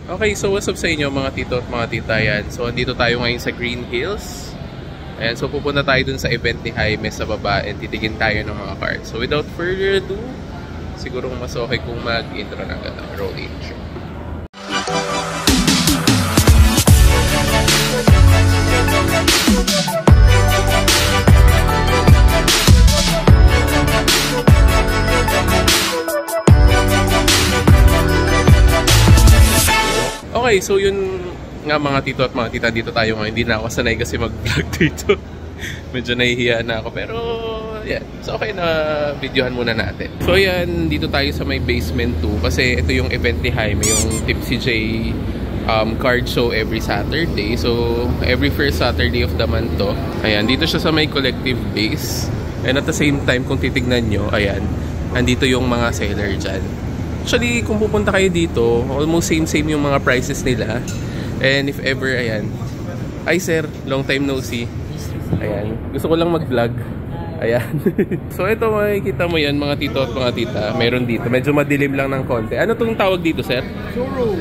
Okay, so what's up sa inyo mga tito at mga tita yan. So andito tayo ngayon sa Green Hills. Ayan, so pupunta tayo dun sa event ni Jaime sa baba and titigin tayo ng mga cards. So without further ado, siguro mas okay kung mag-intro na agad ang roll intro. Okay, so yun nga mga tito at mga tita, dito tayo ngayon. Hindi na ako sanay kasi mag-vlog dito. Medyo nahihiya na ako, pero yeah, so okay na videohan muna natin. So yan, dito tayo sa may basement 2 kasi ito yung event ni Jaime, yung Tipsy J card show every Saturday. So every first Saturday of the month to. Ayan, dito siya sa may collective base. And at the same time, kung titignan nyo, ayan, andito yung mga seller dyan. Actually, kung pupunta kayo dito, almost same yung mga prices nila. And if ever, ayan. Hi sir, long time no see. Ayan, gusto ko lang mag-vlog. Ayan. So ito, makikita mo yan mga tito at mga tita. Meron dito, medyo madilim lang ng konti. Ano tong tawag dito sir? Zuru.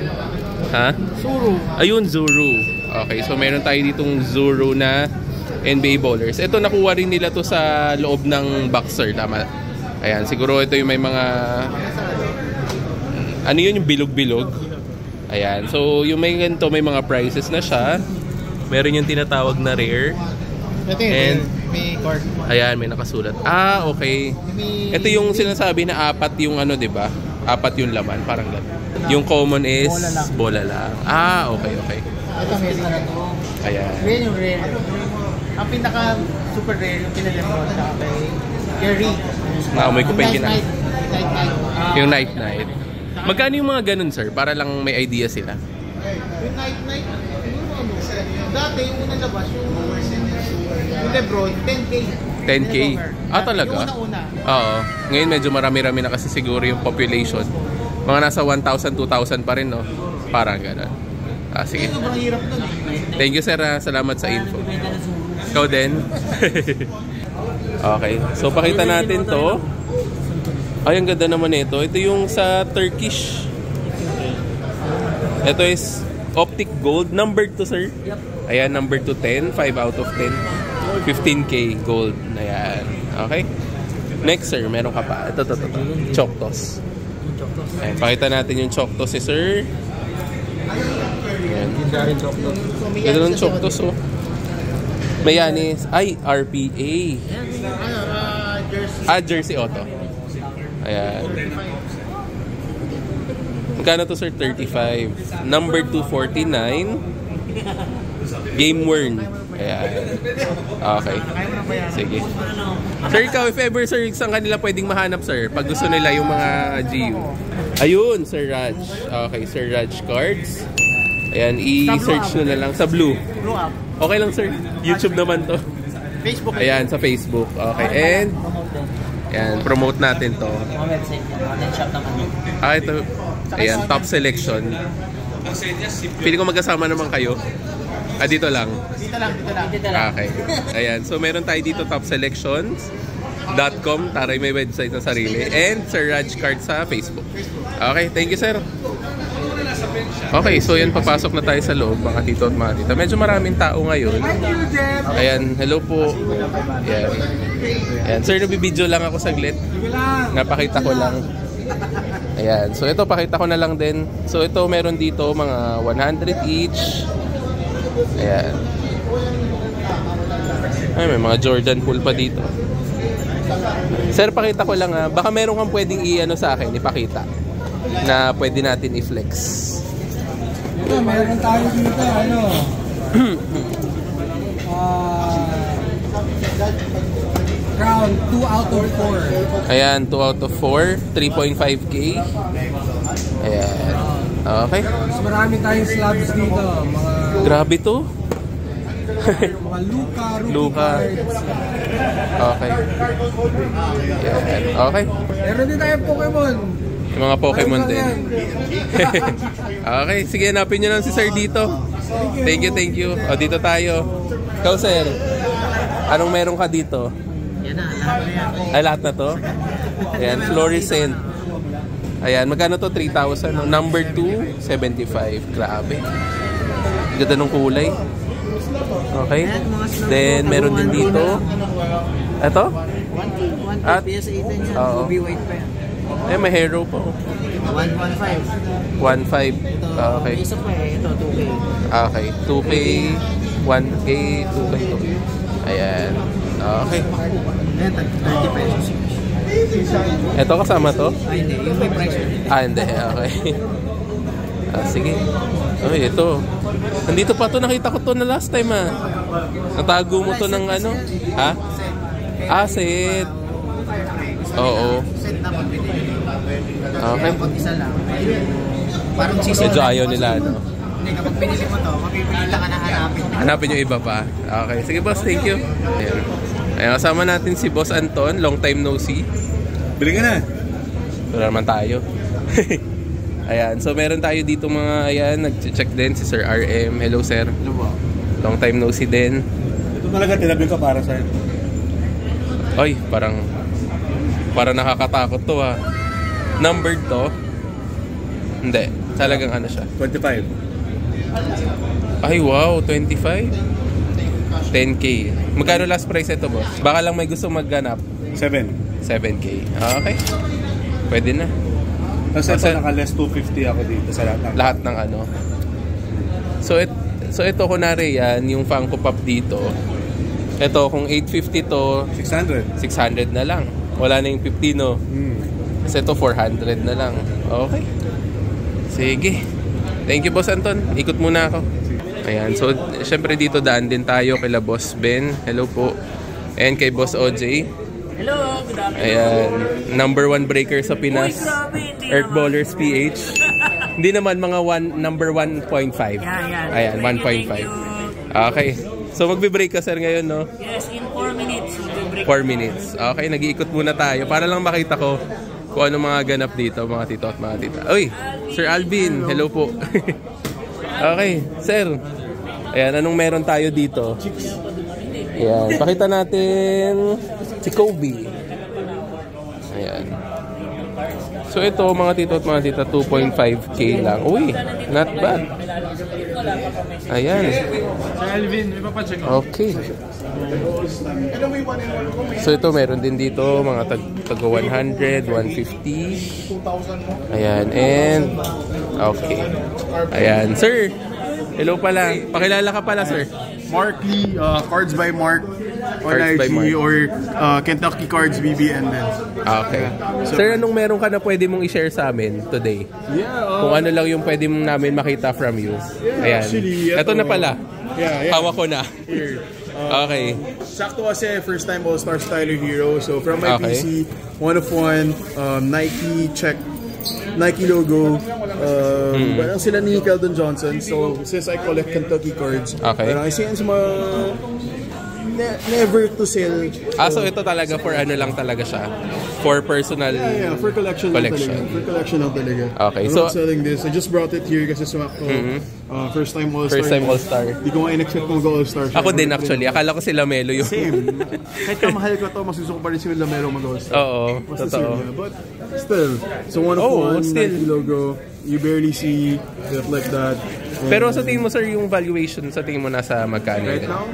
Ha? Zuru. Ayun, Zuru. Okay, so meron tayo ditong Zuru na NBA bowlers. Ito, nakuha rin nila to sa loob ng boxer, tama? Ayan, siguro ito yung may mga... Ano yun, yung bilog-bilog? Ayan. So, yung may ganito, may mga prices na siya. Meron yung tinatawag na rare. Ito yung And, may card. ayan, may nakasulat. Ah, okay. Ito yung sinasabi na apat yung ano, diba? Apat yung laman, parang gano'n. Yung common is bola lang. Ah, okay. Ito may na to. Ayan. Rare yung rare. Ang pinaka super rare yung pinalim ko sa kay Gary. May kupay na. Night. Yung night. Magkano yung mga ganun, sir? Para lang may idea sila. Yung night, siguro ano, dati yung unang labas, yung Lebron, 10K. 10K? Ah, talaga? Yung una-una. Oo. Ngayon medyo marami-rami na kasi siguro yung population. Mga nasa 1,000, 2,000 pa rin, no? Parang ganun. Ah, sige. Sobrang hirap nun. Thank you, sir. Salamat sa info. Ikaw din. Okay. So, pakita natin to. Ay, ang ganda naman ito. Ito yung sa Turkish. Ito is Optic Gold. Number 2, sir. Ayan, number 2, 10. 5 out of 10. 15K gold. Ayan. Okay. Next, sir. Meron ka pa. Ito. Choctos. Ayan, pakita natin yung Choctos, sir. Ayan. Ganda ng Choctos, oh. Mayanis. Ay, RPA. Jersey Auto. Ayan. Magkano to, sir? 35. Number 249. Game worn. Ayan. Okay. Sige. Sir, ikaw, if ever, sir, saan kanila pwedeng mahanap, sir? Pag gusto nila yung mga GU. Ayun, Sir Raj. Okay, Sir Raj cards. Ayan, i-search nyo na lang. Sa Blue. Okay lang, sir. YouTube naman to. Facebook. Ayan, sa Facebook. Okay, and... Ayan, promote natin to. Online shop naman. Ah, ito. Ayan, top selection. Pili ko magkasama naman kayo. Ah, dito lang. Dito lang. Okay. Ayan, so meron tayo dito topselections.com. Taray, may website na sarili. And Sir Raj Card sa Facebook. Okay, thank you, sir. Okay, so yan, papasok na tayo sa loob, mga tito at mga tita. Medyo maraming tao ngayon. Ayan, hello po. Ayan. Ayan, sir, nabibideo lang ako saglit. Napakita ko lang. Ayan, so ito, pakita ko na lang din. So ito, meron dito mga 100 each. Ayan. Ay, may mga Jordan pool pa dito. Sir, pakita ko lang ha. Baka meron kang pwedeng i-ano sa akin, ipakita. Na pwede natin i-flex. Ito, meron tayo dito, ano? Crown, 2 out of 4. Ayan, 2 out of 4. 3.5K. Ayan. Okay. Mas marami tayong slabs dito. Mga... Grabe to. mga Luka. Okay. Ayan. Okay. Meron din tayong Pokemon. Yung mga Pokemon din. Okay, sige, hanapin nyo lang si sir dito. Thank you. O, dito tayo. Ikaw, sir. Anong meron ka dito? Yan na, lahat na yan. Ay, lahat na to? Ayan, fluorescent. Ayan, magkano to? 3,000. No? Number 2, 75. Grabe. Ganda ng kulay. Okay. Then, meron din dito. Ito? 1 At, PSA din yan. oo. Ruby white pa yan. Eh, may hero po. 115. 1.5. Okay. Isa pa eh. Ito, 2K. Okay. 2K, 1K, 2K, 2K. Ayan. Okay. Ayan, 30 pesos. Ito kasama to? Ay, hindi. Yung may price. Hindi. Okay. Sige. Ay, ito. Nandito pa to. Nakita ko to na last time Natago mo to ng ano? Ha? Set. Oo. Set na pagbili. Okay. Kapag isa lang. Parang sisi. Medyo ayaw nila, no? Hindi, kapag pinili mo to, mapipilitan ka na hanapin. Hanapin yung iba pa. Okay. Sige, boss. Thank you. Ayan. Ayan, kasama natin si Boss Anton. Long time no see. Bili ka na. Ito naman tayo. Ayan. So, meron tayo dito mga, ayan, nag-check din si Sir RM. Hello, sir. Ano ba? Long time no see din. Ito talaga tinabi ka para sa'yo. Ay, parang nakakatakot to Numbered to? Hindi. Talagang ano siya? 25. Ay, wow. 25? 10K. Magkano last price ito, boss? Baka lang may gusto magganap. 7. 7K. Okay. Pwede na. Kasi ito Kasi- naka-less 250 ako dito sa lahat ng... Lahat ng ano. So ito kunwari yan, yung Funko Pop dito. Ito, kung 850 to, 600. 600 na lang. Wala na yung 50, no? Kasi ito, 400 na lang. Okay. Sige. Thank you, Boss Anton. Ikot muna ako. Ayan. So, syempre dito daan din tayo kila Boss Ben. Hello po. And kay Boss OJ. Hello, good afternoon. Ayan. Number 1 breaker sa Pinas. Earth Ballers PH. Hindi naman mga number 1.5. Yan. Ayan, 1.5. Thank you. Okay. So, magbe-break ka, sir, ngayon, no? Yes, in 4 minutes. 4 minutes. Okay, nag-iikot muna tayo para lang makita ko kung ano mga ganap dito, mga tito at mga tita. Uy, Sir Alvin, hello po. Okay, sir. Ayan, anong meron tayo dito? Ayan, pakita natin si Kobe. Ayan. So ito, mga tito at mga tita, 2.5K lang. Uy, not bad. Ayan. Sir Alvin, may papacheck ako. Okay. So ito meron din dito mga taga 100, 150. Ayan, and okay. Ayan, sir. Hello pala. Pakilala ka pala, sir. Mark Lee, Cards by Mark on Cards by Mark. IG or Kentucky Cards BBN din. Okay. Sir, anong meron ka na pwede mong i-share sa amin today? Yeah, Kung ano lang yung pwede mong namin makita from you. Ayan. actually, Ito na pala. Yeah. Hawak ko na. Here. Okay. Sakto kasi first time All-Star Styler Hero. So from my Okay. PC, one of one, Nike check, Nike logo. Parang sila ni Keldon Johnson. So since I collect Kentucky cards, Okay. parang isa yan sa mga never to sell. So ito talaga for ano lang talaga siya. For personal Yeah, for collection. Collection. Lang talaga. For collection lang talaga. Okay, I'm so- not selling this. I just brought it here kasi sumakto. First time All-Star. First time All-Star. Di ko nga in-expect kung mag-All-Star siya. Ako din actually. Akala ko si Lamelo yung... Same. Kahit kamahal ko to, masusuko pa rin si Lamelo mag-All-Star. Oo, Basta totoo. same, but still. So one of one, still. Nike logo. You barely see stuff like that. And Pero sa tingin mo, sir, yung valuation sa tingin mo nasa magkano? right now,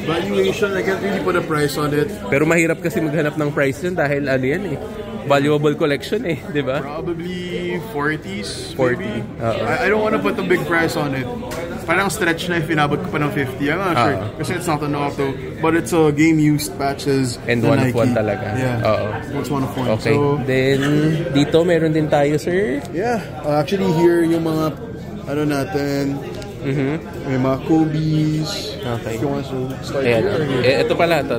valuation, I can't really put a price on it. Pero mahirap kasi maghanap ng price yun dahil ano yan valuable collection di ba? Probably 40s, 40. maybe. Oo. I don't want to put a big price on it. Parang stretch na if inabot ko pa ng 50. I'm not sure. Oo. Kasi it's not an auto. But it's a game-used patches. And na one of Nike. one talaga. Yeah. Oo. It's one of one. Okay. So, Then, dito meron din tayo, sir. yeah. Actually, here yung mga, ano natin, may mga Kobe's. Okay. If you want to start Ayan. here. Ito pala. Ito.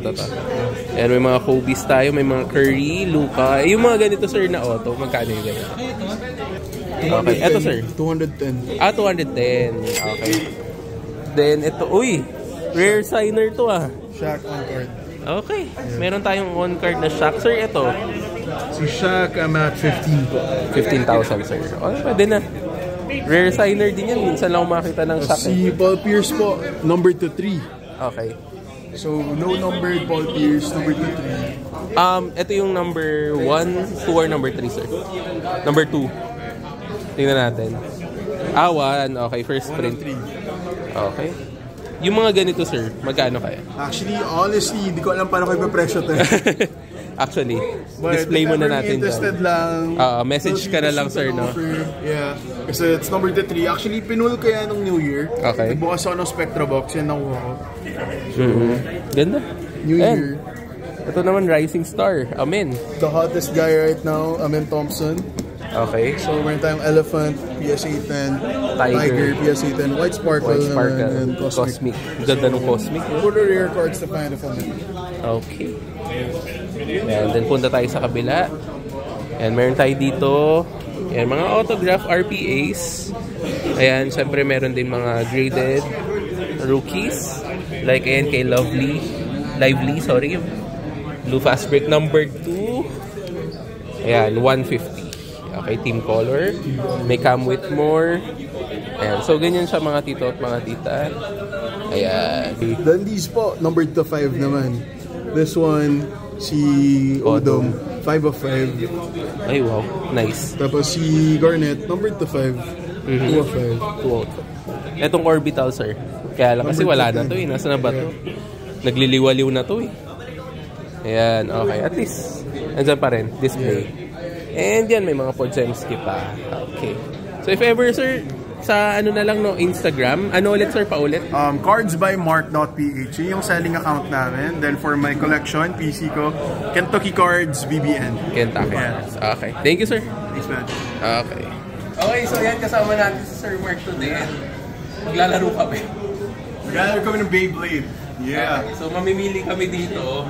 Ayan, may mga Kobe's tayo. May mga Curry, Luka. Yung mga ganito, sir, na auto. Magkano yung ganito? Okay. Ito, sir. 210. 210. Okay. Then, ito. Uy! Rare signer to Shaq on card. Okay. Meron tayong on-card na Shaq. Sir, ito. Si Shaq, I'm at 15 po. 15,000, sir. Okay, pwede na. Rare signer din yan. Minsan lang makita ng Shaq. Si Paul Pierce po, numbered to 3. Okay. So, no numbered Paul Pierce, numbered to 3. Ito yung number 1, 2, or number 3, sir? Number 2. Tingnan natin. 1. Okay, first print. Okay. Yung mga ganito, sir, magkano kaya? Actually, honestly, hindi ko alam paano kayo presyo to. Actually, display mo na natin interested lang. Message ka na lang, sir, no? Yeah. Kasi it's number 3. Actually, pinul ko yan nung New Year. Okay. Nagbukas ako ng Spectra box. Yan nakuha ko. Ganda. New Year. Ito naman, Rising Star. Amen. The hottest guy right now, Amen Thompson. Okay. So, meron tayong Elephant, PSA 10, Tiger, PSA 10, White Sparkle, and Cosmic. Ganda ng Cosmic. Puro rare cards to find if I'm Okay. And then punta tayo sa kabila. And meron tayo dito. Ayan, mga autograph RPAs. Ayan, syempre meron din mga graded rookies. Like ayan kay Lively, Blue Fast Break number 2. Ayan, 150. Okay, team color. May Cam Whitmore. Ayan, so ganyan siya mga tito at mga tita. Ayan. Then these po, number 5 naman. This one, si Odom, 5 of 5. Ay, wow. Nice. Tapos si Garnet, number 5, 2 of 5. Etong Orbital, sir. Kaya lang kasi wala na to eh. Nasa na ba to? Nagliliwaliw na to eh. Ayan, okay. At least, andyan pa rin. Display. And yan, may mga Podzemski pa. Okay. So if ever, sir, sa ano na lang, no, Instagram, ano ulit, sir, paulit? Cardsbymark.ph. Yun yung selling account namin. Then for my collection, PC ko, Kentucky Cards BBN. Kentucky Cards. Okay. Thank you, sir. Thanks, man. Okay. Okay, so yan, kasama natin si Sir Mark today. Maglalaro kami. Maglalaro kami ng Beyblade. Yeah. Okay, so mamimili kami dito.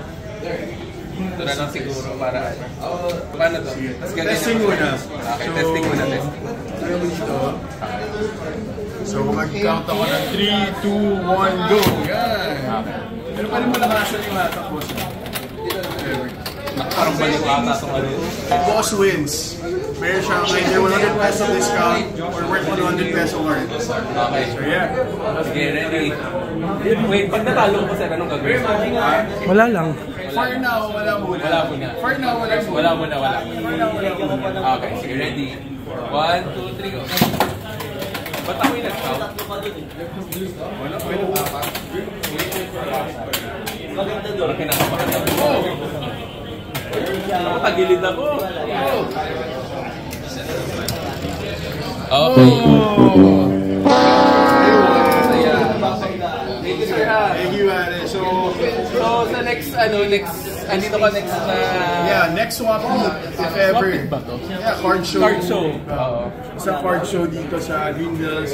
Ito na lang siguro para paano to? Testing muna. Okay, testing muna. So mag-count ako ng 3, 2, 1, go! Yan! Pero paano mo nakasan yung matakbo siya? Parang balik ata itong ano. Boss wins. Meron siya either 100 peso discount or worth 100 peso card. Okay. So yeah. Sige, ready. Wait, pag natalo ko pa sir, anong gagawin? Wala lang. For now, wala muna. Wala muna. For now, wala muna. Wala muna, wala muna. Okay, sige, ready. 1, 2, 3, go. Ba't ako yung nag-count? Wala ko yung nag-count. Parang kinakabahan ako. Nakatagilid ako. Okay. Thank you, sir, ha? Thank you, Ate. So sa next, andito ka next na... yeah, next swap meet, if ever. Ba to? Yeah, card show. Card show. Sa card show dito sa Greenville.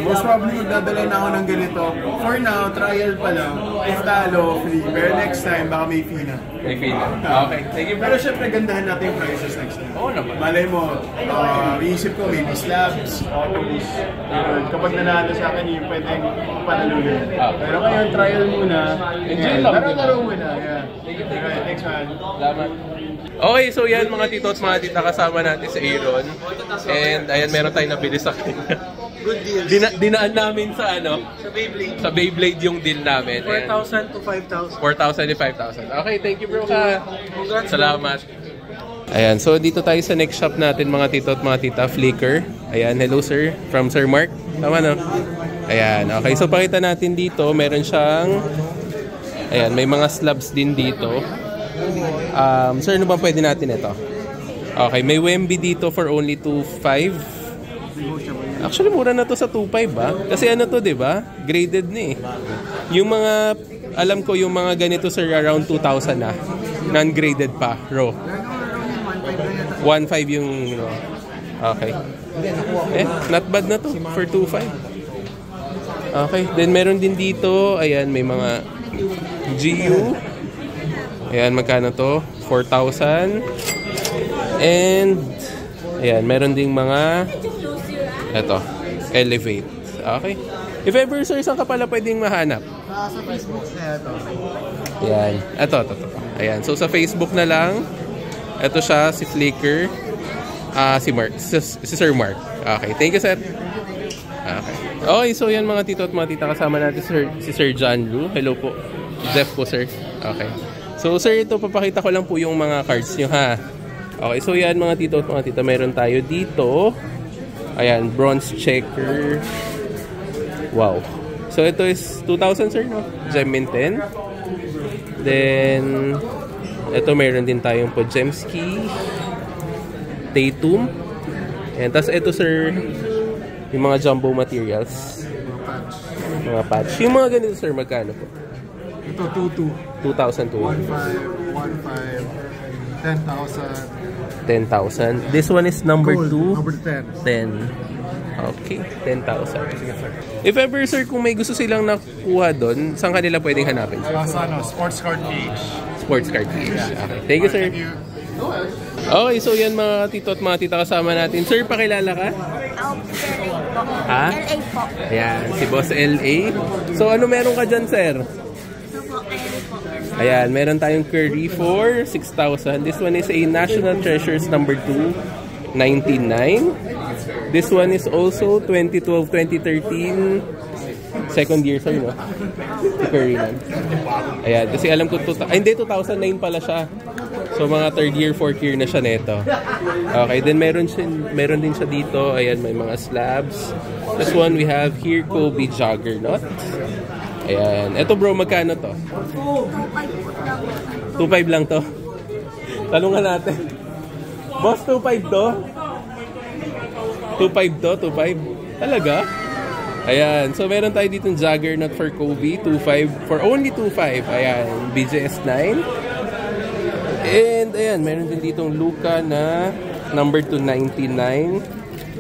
Most probably magdadala na ako ng ganito. For now, trial pa lang. If talo, free. Pero next time, baka may fee na. May feel. Okay, thank you, bro. Pero syempre, gandahan natin yung prices next time. Oo naman. Malay mo, iisip ko, maybe slabs, autos. Kapag nanalo sa akin, yung pwedeng panalunan. Pero ngayon, trial muna. Enjoy lang. Laro muna. Yeah. Okay, thanks, man. Salamat. Okay, so yan mga tito at mga tita, kasama natin sa Aaron. And ayan, meron tayong nabili sa kanya. Good deal. Dinaan namin sa ano? Sa Beyblade. Sa Beyblade yung deal namin. 4,000 to 5,000. 4,000 to 5,000. Okay, thank you, bro, ka. Salamat. Ayan, so dito tayo sa next shop natin mga tito at mga tita, Flicker. Ayan, hello sir, from Sir Mark. Tama no? Ayan, okay, so pakita natin dito, meron siyang, ayan, may mga slabs din dito. Sir, ano ba pwede natin ito? Okay, may Wemby dito for only 2,500. Actually, mura na to sa 2,500 ba? Kasi ano to, di ba? Graded na eh. Yung mga, alam ko yung mga ganito sir, around 2,000 na. Non-graded pa, raw. 1,500 yung, okay. Not bad na to for 2,500. Okay, then meron din dito, ayan, may mga GU. Ayan, magkano to? 4,000. And, ayan, meron ding mga, eto, Elevate. Okay. If ever, sir, saan ka pala pwedeng mahanap? Sa Facebook na ito. Ayan. Ito. Ayan. So, sa Facebook na lang. Ito siya, si Flicker. Si Mark. Si Sir Mark. Okay. Thank you, sir. Okay. Okay, so yan mga tito at mga tita. Kasama natin si Sir John Lu. Hello po. Jeff po, sir. Okay. So, So sir, ito papakita ko lang po yung mga cards nyo ha. Okay, so yan mga tito at mga tita, meron tayo dito. Ayan, bronze checker. Wow. So ito is 2,000 sir, no? Gem Mint 10. Then ito meron din tayong po Gemski, Tatum. And tas ito sir, yung mga jumbo materials. Mga patch. Yung mga ganito sir, magkano po? Ito, 2,200. 2,000 to 1,500, 1,500, 10,000. 10,000. This one is number 2. Number 10. 10. Okay, 10,000. If ever sir, kung may gusto silang nakuha doon, saan kanila pwedeng hanapin? Sa sports card page. Sports card page. Okay. Thank you sir. Okay, so yan mga tito at mga tita kasama natin. Sir, pakilala ka? Ha? LA po. Ayan, si Boss LA. So ano meron ka dyan sir? Ito po, LA po. Ayan, meron tayong Curry for 6,000. This one is a National Treasures number 2, 99. This one is also 2012-2013 second year sir, no? Si Curry man. Ayan, kasi alam ko hindi, 2009 pala siya. So mga third year, fourth year na siya neto. Okay, then meron din siya dito. Ayan, may mga slabs. This one we have here, Kobe Juggernaut. Ayan. Ito bro, magkano to? 2.5 lang to. Talungan natin. Boss, 2.5 to? 2.5 to? 2.5? Talaga? Ayan. So meron tayo dito ng Juggernaut for Kobe. 2.5 for only 2.5. Ayan. BGS 9. And ayan, meron din ditong Luka na number 299,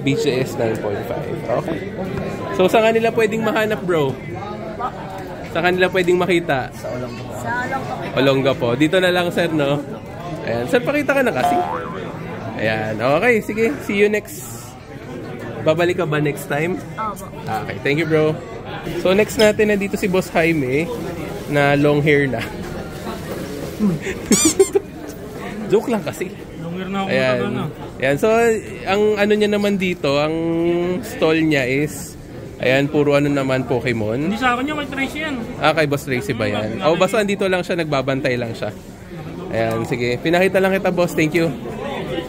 BGS 9.5. Okay. So saan kanila pwedeng mahanap bro? Saan kanila pwedeng makita? Sa Olongapo. Olongapo. Dito na lang sir, no? Ayan. Sir, pakita ka na kasi. Ayan. Okay, sige. See you next. Babalik ka ba next time? Opo. Okay, thank you bro. So next natin na dito si Boss Jaime na long hair na. Joke lang kasi. Longer na ako. Ayan. Ayan. So, ang ano niya naman dito, ang stall niya is, ayan, puro ano naman, Pokemon. Hindi sa akin yung may Tracy yan. Ah, kay Boss Tracy ba yan? O, basta andito lang siya, nagbabantay lang siya. Ayan, sige. Pinakita lang kita, boss. Thank you.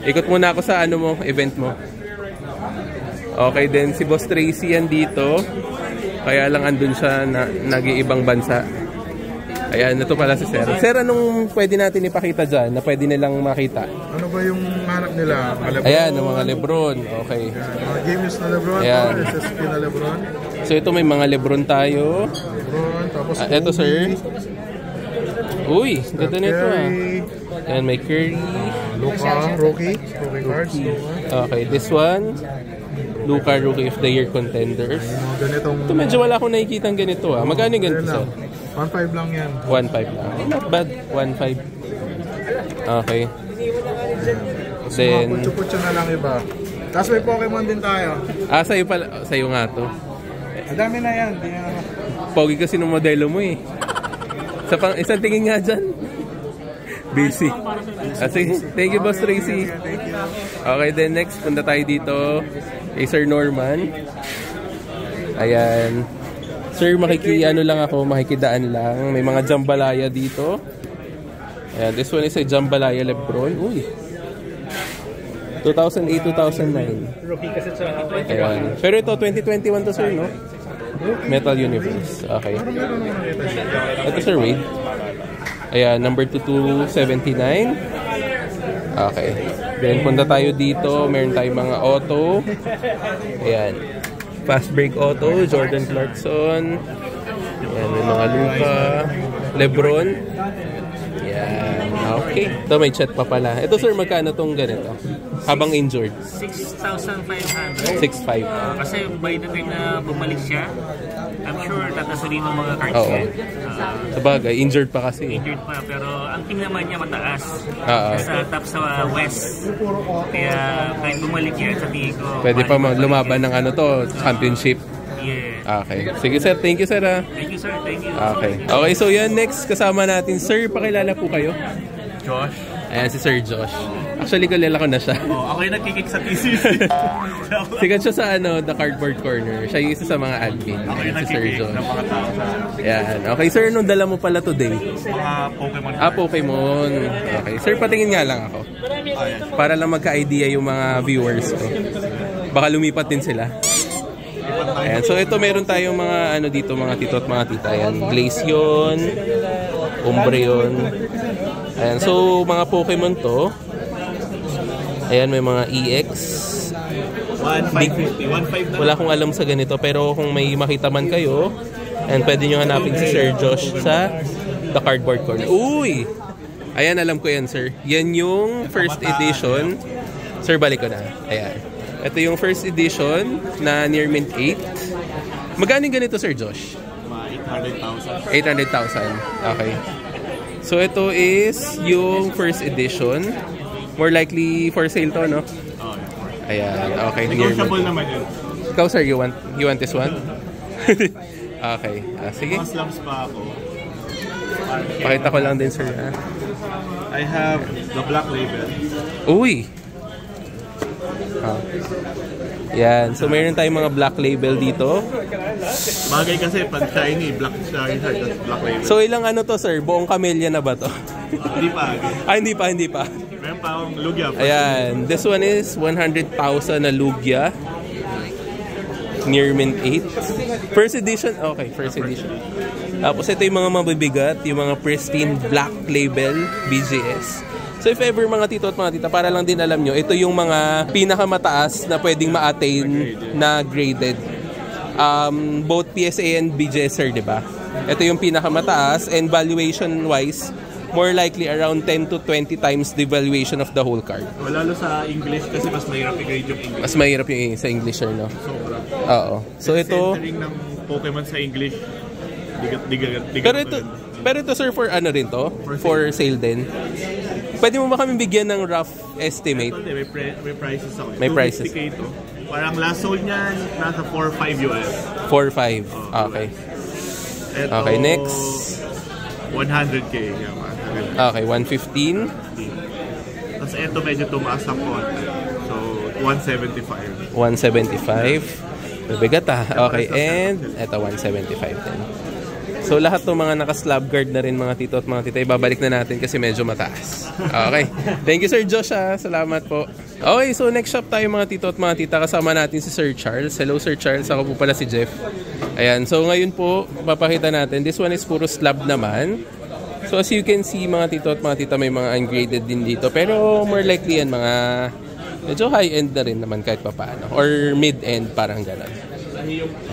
Ikot muna ako sa ano mo, event mo. Okay, then si Boss Tracy yan dito. Kaya lang andun siya na nag-iibang bansa. Ayan, ito pala si Sir. Sir, anong pwede natin ipakita dyan na pwede nilang makita? Ano ba yung hanap nila? Lebron? Ayan, yung mga Lebron. Okay. Mga games na Lebron. Ayan. SSP na Lebron. So ito may mga Lebron tayo. Lebron, tapos Ito sir. Uy, ganda nito ah. Ayan, may Curry. Luka, rookie cards. Okay, this one. Luka, Rookie of the Year contenders. Ganitong Ito medyo wala akong nakikita ganito ah. Magkano ganito sir? 1.5 lang yan. 1.5 lang. Not bad. 1.5. Okay. Then, Putyo-putyo na lang iba. Tapos may Pokemon din tayo. sa'yo pala. Sa'yo nga to. Ang dami na yan. Di na... Pogi kasi ng modelo mo eh. Isang tingin nga dyan. Busy. Sige. Thank you, Boss Tracy. Okay, then next, punta tayo dito kay Sir Norman. Ayan. Sir, ano lang ako, makikidaan lang. May mga jambalaya dito. Ayan, this one is a jambalaya Lebron. Uy. 2008-2009. Rookie kasi sa Ayan. Pero ito, 2021 to sir, no? Metal Universe. Okay. Ito sir, wait. Ayan, number 2279. Okay. Then, punta tayo dito. Meron tayong mga auto. Ayan. Fast break auto, Jordan Clarkson. Ayan, may mga Luka. Lebron. Ayan. Okay. Ito may chat pa pala. Ito sir, magkano tong ganito? Habang injured? 6,500. 6.5. Kasi by the time na bumalik siya, I'm sure tatasulin ng mga cards Oo. niya. Sabagay, injured pa kasi. Injured pa, pero ang team naman niya mataas. Oo. Sa top sa West. Kaya kahit bumalik yan sa tingin ko. Pwede pa lumaban ng ano to, championship. Yeah. Okay. Sige sir, thank you sir ah. Thank you sir, thank you. Okay. Okay, so yan, next kasama natin. Sir, pakilala po kayo. Josh. Ayan si Sir Josh. Actually, kilala ko na siya. Ako yung nagkikik sa TCC. Sikat siya sa The Cardboard Corner. Siya yung isa sa mga admin. Ako yung Si Sir nagkikik Josh. ng mga tao. Ayan. Okay, sir, anong dala mo pala today? Mga Pokemon. Pokemon. Okay. Sir, patingin nga lang ako. Para lang magka-idea yung mga viewers ko. Baka lumipat din sila. Ayan. So, ito meron tayong mga dito, mga tito at mga tita. Ayan. Glaceon. Umbreon. Ayan. So, mga Pokemon to. Ayan, may mga EX. 1,550. 1,500 na. Wala akong alam sa ganito, pero kung may makita man kayo, and pwede nyo hanapin si Sir Josh sa The Cardboard Corner. Uy! Ayan, alam ko yan, sir. Yan yung first edition. Sir, balik ko na. Ayan. Ito yung first edition na Near Mint 8. Magkano ganito, Sir Josh? 800,000. 800,000. Okay. So, ito is yung first edition. More likely for sale to, no? Ayan. Okay. Negotiable naman yun. Ikaw, sir, you want this one? Okay. Sige. Mga slums pa ako. Pakita ko lang din, sir. I have the Black Label. Uy! Yan. So, meron tayong mga Black Label dito. Bagay kasi pag shiny, Black Label. So, ilang to, sir? Buong camellia na ba to? Hindi pa. Hindi pa. Meron pa akong Lugia. Ayan. This one is 100,000 na Lugia. Near Mint 8. First edition? Okay, first edition. Tapos ito yung mga mabibigat, yung mga pristine Black Label BGS. So if ever mga tito at mga tita, para lang din alam nyo, ito yung mga pinakamataas na pwedeng ma-attain na graded. Both PSA and BGS, sir, di ba? Ito yung pinakamataas, and valuation-wise, more likely around 10 to 20 times the valuation of the whole card. Lalo sa English kasi mas mahirap i-grade yung English. Mas mahirap yung sa English, sir, no? Sobra. Oo. So ito... Centering ng Pokemon sa English, Pero ito, sir, for ano rin to? For sale din. Pwede mo ba kami bigyan ng rough estimate? Ito, may prices ako. May prices. 250K ito. Parang last sold niya, nasa 4.5 US. 4.5. Okay. Ito, Okay, next. 100K. Okay, 115. Tapos ito medyo tumaas ang konti. So, 175. 175. Mabigat Okay, and ito 175 din. So lahat ng mga naka-slab guard na rin mga tito at mga tita, ibabalik na natin kasi medyo mataas. Okay. Thank you, Sir Josh. Salamat po. Okay, so next shop tayo mga tito at mga tita. Kasama natin si Sir Charles. Hello, Sir Charles. Ako po pala si Jeff. Ayan. So ngayon po, papakita natin. This one is puro slab naman. So as you can see mga tito at mga tita, may mga ungraded din dito. Pero more likely yan mga medyo high-end na rin naman kahit papaano. Or mid-end, parang gano'n.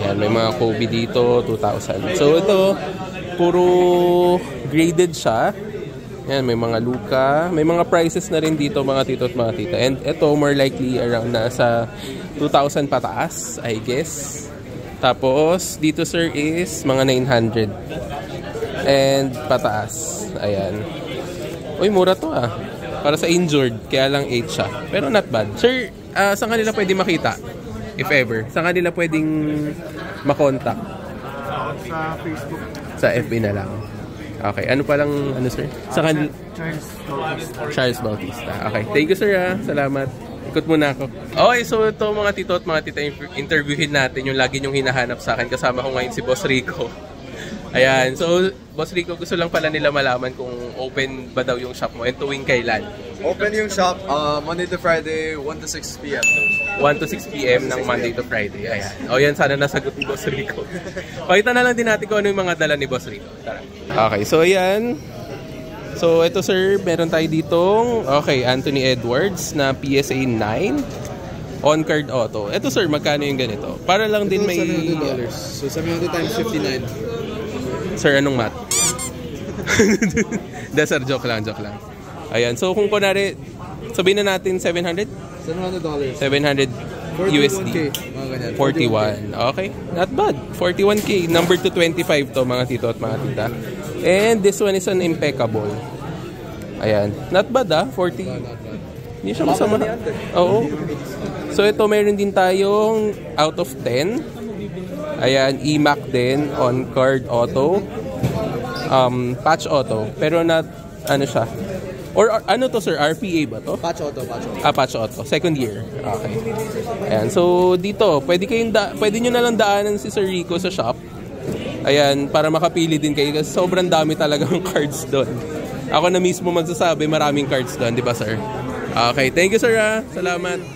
Yan, may mga Kobe dito, 2,000. So ito, puro graded siya. Yan, may mga Luka. May mga prices na rin dito mga tito at mga tita. And ito, more likely around nasa 2,000 pataas, I guess. Tapos, dito sir is mga 900. And pataas. Ayan. Uy, mura to Para sa injured, kaya lang 8 siya. Pero not bad. Sir, saan kanila pwede makita? If ever. Saan kanila pwedeng makontak? Sa Facebook. Sa FB na lang. Okay. Ano palang, sir? Sa kanila? Charles Bautista. Okay. Thank you, sir. Salamat. Ikot muna ako. Okay, so ito mga tito at mga tita, interviewin natin yung lagi nyong hinahanap sa akin. Kasama ko ngayon si Boss Rico. Ayan. So, Boss Rico, gusto lang pala nila malaman kung open ba daw yung shop mo and tuwing kailan. Open yung shop Monday to Friday, 1 to 6 p.m. 1 to 6 p.m. ng Monday to Friday. Ayan. O yan, sana nasagot ni Boss Rico. Pakita na lang din natin kung ano yung mga dala ni Boss Rico. Tara. Okay, so ayan. So ito sir, meron tayo ditong, Anthony Edwards na PSA 9 on-card auto. Ito sir, magkano yung ganito? Para lang din may... $700. So 700 times 59. Sir, anong math? Sir, joke lang. Ayan, so kung kunwari, sabihin na natin $700? $700. 700 USD. 41. Okay, not bad. 41K. Number to 25 to mga tito at mga tita. And this one is an impeccable. Ayan. Not bad 40. Hindi siya masama. Oo. So ito meron din tayong out of 10. Ayan, EMAC din on card auto. Patch auto. Pero not, siya. Or ano to sir, RPA ba to? Patch Auto. Patch Auto, second year. Okay. Ayan, so dito, pwede nyo na lang daanan si Sir Rico sa shop. Ayan, para makapili din kayo kasi sobrang dami talagang cards doon. Ako na mismo magsasabi, maraming cards doon, di ba sir? Okay, thank you sir ha. Salamat.